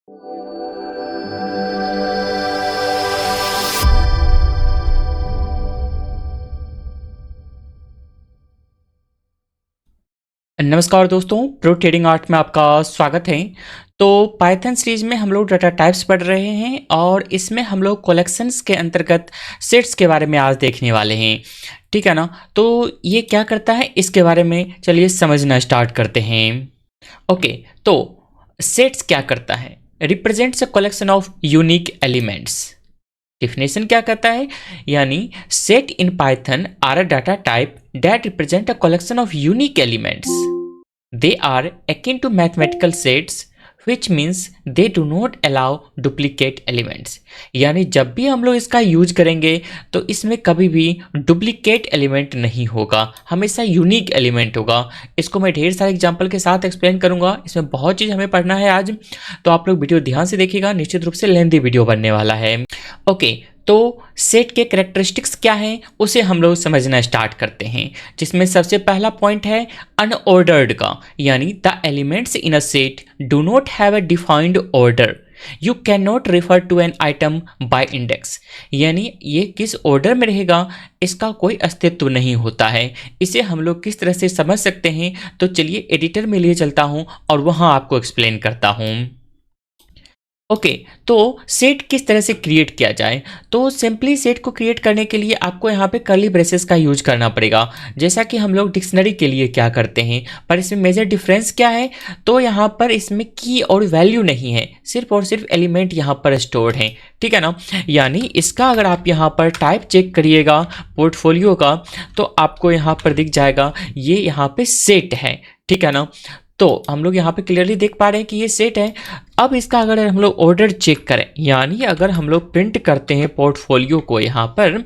नमस्कार दोस्तों, pro trading art में आपका स्वागत है। तो पाइथन सीरीज में हम लोग डाटा टाइप्स पढ़ रहे हैं और इसमें हम लोग कलेक्शंस के अंतर्गत सेट्स के बारे में आज देखने वाले हैं। ठीक है ना। तो ये क्या करता है इसके बारे में चलिए समझना स्टार्ट करते हैं। ओके, तो सेट्स क्या करता है? Represents a collection of unique elements. Definition क्या कहता है? यानी set in Python are a data type that represent a collection of unique elements. They are akin to mathematical sets, which means they do not allow duplicate elements. यानी जब भी हम लोग इसका यूज करेंगे तो इसमें कभी भी डुप्लीकेट एलिमेंट नहीं होगा, हमेशा यूनिक एलिमेंट होगा। इसको मैं ढेर सारे एग्जांपल के साथ एक्सप्लेन करूंगा। इसमें बहुत चीज़ हमें पढ़ना है आज, तो आप लोग वीडियो ध्यान से देखिएगा, निश्चित रूप से लेंथी वीडियो बनने वाला है। ओके, तो सेट के कैरेक्टरिस्टिक्स क्या हैं उसे हम लोग समझना स्टार्ट करते हैं, जिसमें सबसे पहला पॉइंट है अनऑर्डर्ड का। यानी the elements in a set do not have a defined order, you can not refer to an item by index. यानी ये किस ऑर्डर में रहेगा इसका कोई अस्तित्व नहीं होता है। इसे हम लोग किस तरह से समझ सकते हैं, तो चलिए एडिटर में लिए चलता हूँ और वहाँ आपको एक्सप्लेन करता हूँ। ओके, तो सेट किस तरह से क्रिएट किया जाए? तो सिंपली सेट को क्रिएट करने के लिए आपको यहाँ पे कर्ली ब्रेसेस का यूज करना पड़ेगा, जैसा कि हम लोग डिक्शनरी के लिए क्या करते हैं। पर इसमें मेजर डिफरेंस क्या है? तो यहाँ पर इसमें की और वैल्यू नहीं है, सिर्फ और सिर्फ एलिमेंट यहाँ पर स्टोर्ड हैं। ठीक है ना। यानी इसका अगर आप यहाँ पर टाइप चेक करिएगा पोर्टफोलियो का, तो आपको यहाँ पर दिख जाएगा ये यहाँ पे सेट है। ठीक है ना। तो हम लोग यहाँ पे क्लियरली देख पा रहे हैं कि ये सेट है। अब इसका अगर हम लोग ऑर्डर चेक करें, यानी अगर हम लोग प्रिंट करते हैं पोर्टफोलियो को यहाँ पर,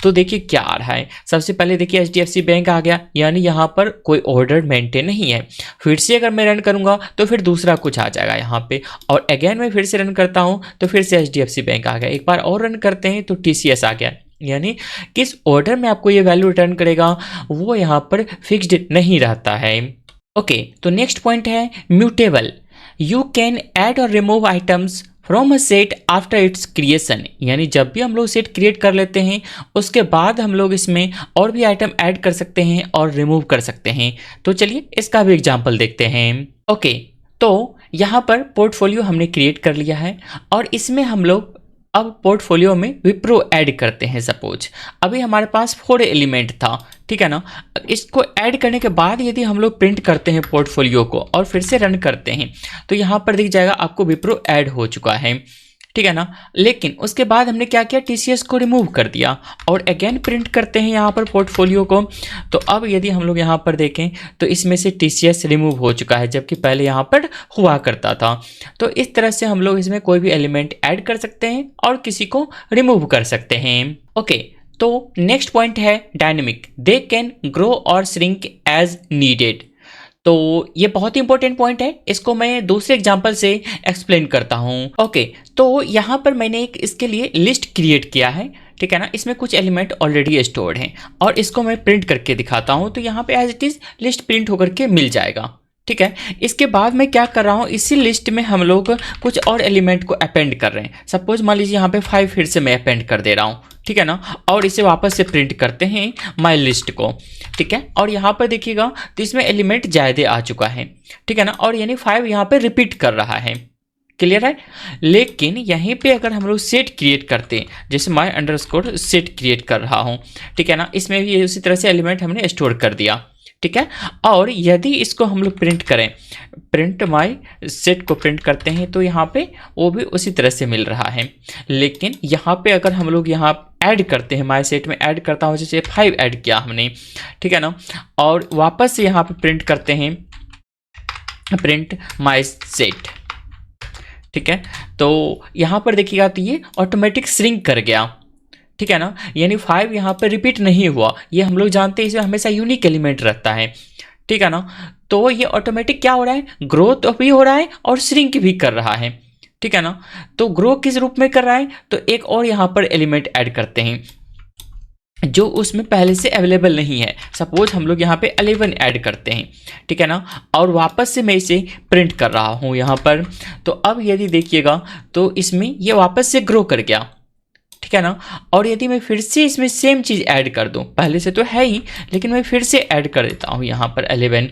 तो देखिए क्या आ रहा है। सबसे पहले देखिए HDFC बैंक आ गया, यानी यहाँ पर कोई ऑर्डर मेंटेन नहीं है। फिर से अगर मैं रन करूँगा तो फिर दूसरा कुछ आ जाएगा यहाँ पे, और अगेन मैं फिर से रन करता हूँ तो फिर से HDFC बैंक आ गया। एक बार और रन करते हैं तो TCS आ गया। यानी किस ऑर्डर में आपको ये वैल्यू रिटर्न करेगा वो यहाँ पर फिक्स्ड नहीं रहता है। ओके, तो नेक्स्ट पॉइंट है म्यूटेबल। यू कैन ऐड और remove items from a set after it's creation. यानी जब भी हम लोग सेट क्रिएट कर लेते हैं उसके बाद हम लोग इसमें और भी आइटम ऐड कर सकते हैं और रिमूव कर सकते हैं। तो चलिए इसका भी एग्जांपल देखते हैं। ओके, तो यहाँ पर पोर्टफोलियो हमने क्रिएट कर लिया है और इसमें हम लोग अब पोर्टफोलियो में विप्रो ऐड करते हैं। सपोज अभी हमारे पास 4 एलिमेंट था, ठीक है ना। इसको ऐड करने के बाद यदि हम लोग प्रिंट करते हैं पोर्टफोलियो को और फिर से रन करते हैं तो यहाँ पर दिख जाएगा आपको विप्रो ऐड हो चुका है। ठीक है ना। लेकिन उसके बाद हमने क्या किया, TCS को रिमूव कर दिया और अगेन प्रिंट करते हैं यहाँ पर पोर्टफोलियो को। तो अब यदि हम लोग यहाँ पर देखें तो इसमें से TCS रिमूव हो चुका है, जबकि पहले यहाँ पर हुआ करता था। तो इस तरह से हम लोग इसमें कोई भी एलिमेंट ऐड कर सकते हैं और किसी को रिमूव कर सकते हैं। ओके, तो नेक्स्ट पॉइंट है डायनेमिक। दे कैन ग्रो और श्रिंक एज नीडेड। तो ये बहुत ही इंपॉर्टेंट पॉइंट है, इसको मैं दूसरे एग्जांपल से एक्सप्लेन करता हूँ। ओके, तो यहाँ पर मैंने एक इसके लिए लिस्ट क्रिएट किया है। ठीक है ना। इसमें कुछ एलिमेंट ऑलरेडी स्टोर्ड हैं और इसको मैं प्रिंट करके दिखाता हूँ। तो यहाँ पे as it is list print होकर के मिल जाएगा। ठीक है। इसके बाद मैं क्या कर रहा हूँ, इसी लिस्ट में हम लोग कुछ और एलिमेंट को अपेंड कर रहे हैं। सपोज मान लीजिए यहाँ पे 5 फिर से मैं अपेंड कर दे रहा हूँ। ठीक है ना। और इसे वापस से प्रिंट करते हैं माई लिस्ट को। ठीक है। और यहाँ पर देखिएगा तो इसमें एलिमेंट ज़्यादा आ चुका है। ठीक है ना। और यानी 5 यहाँ पे रिपीट कर रहा है। क्लियर है। लेकिन यहीं पे अगर हम लोग सेट क्रिएट करते हैं, जैसे माई अंडरस्कोर सेट क्रिएट कर रहा हूँ, ठीक है ना, इसमें भी उसी तरह से एलिमेंट हमने स्टोर कर दिया। ठीक है। और यदि इसको हम लोग प्रिंट करें, प्रिंट माई सेट को प्रिंट करते हैं तो यहाँ पे वो भी उसी तरह से मिल रहा है। लेकिन यहाँ पे अगर हम लोग यहाँ ऐड करते हैं, माई सेट में ऐड करता हूँ, जैसे 5 ऐड किया हमने, ठीक है ना, और वापस से यहाँ पे प्रिंट करते हैं प्रिंट माई सेट। ठीक है। तो यहाँ पर देखिएगा तो ये ऑटोमेटिक श्रिंक कर गया। ठीक है ना। यानी 5 यहाँ पर रिपीट नहीं हुआ। ये हम लोग जानते हैं इसमें हमेशा यूनिक एलिमेंट रहता है। ठीक है ना। तो ये ऑटोमेटिक क्या हो रहा है, ग्रोथ भी हो रहा है और श्रिंक भी कर रहा है। ठीक है ना। तो ग्रो किस रूप में कर रहा है, तो एक और यहाँ पर एलिमेंट ऐड करते हैं। जो उसमें पहले से अवेलेबल नहीं है। सपोज हम लोग यहाँ पे 11 ऐड करते हैं, ठीक है ना, और वापस से मैं इसे प्रिंट कर रहा हूँ यहाँ पर। तो अब यदि देखिएगा तो इसमें ये वापस से ग्रो कर गया, ठीक है ना। और यदि मैं फिर से इसमें सेम चीज़ ऐड कर दूं, पहले से तो है ही लेकिन मैं फिर से ऐड कर देता हूं यहाँ पर 11,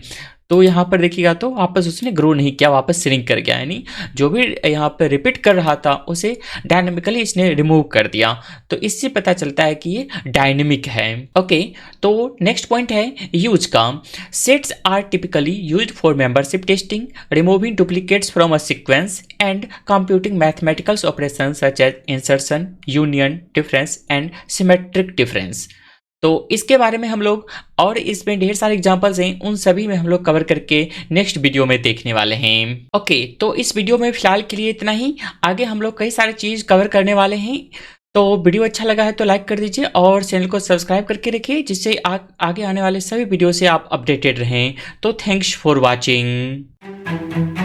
तो यहाँ पर देखिएगा तो वापस उसने ग्रो नहीं किया, वापस श्रिंक कर गया, यानी जो भी यहाँ पर रिपीट कर रहा था उसे डायनेमिकली इसने रिमूव कर दिया। तो इससे पता चलता है कि ये डायनेमिक है। ओके, तो नेक्स्ट पॉइंट है यूज का। Sets are typically used for membership testing, removing duplicates from a sequence and computing mathematical operations such as insertion, union, difference and symmetric difference. तो इसके बारे में हम लोग, और इसमें ढेर सारे एग्जांपल्स हैं, उन सभी में हम लोग कवर करके नेक्स्ट वीडियो में देखने वाले हैं। ओके, तो इस वीडियो में फिलहाल के लिए इतना ही। आगे हम लोग कई सारी चीज़ कवर करने वाले हैं। तो वीडियो अच्छा लगा है तो लाइक कर दीजिए और चैनल को सब्सक्राइब करके रखिए, जिससे आगे आने वाले सभी वीडियो से आप अपडेटेड रहें। तो थैंक्स फॉर वॉचिंग।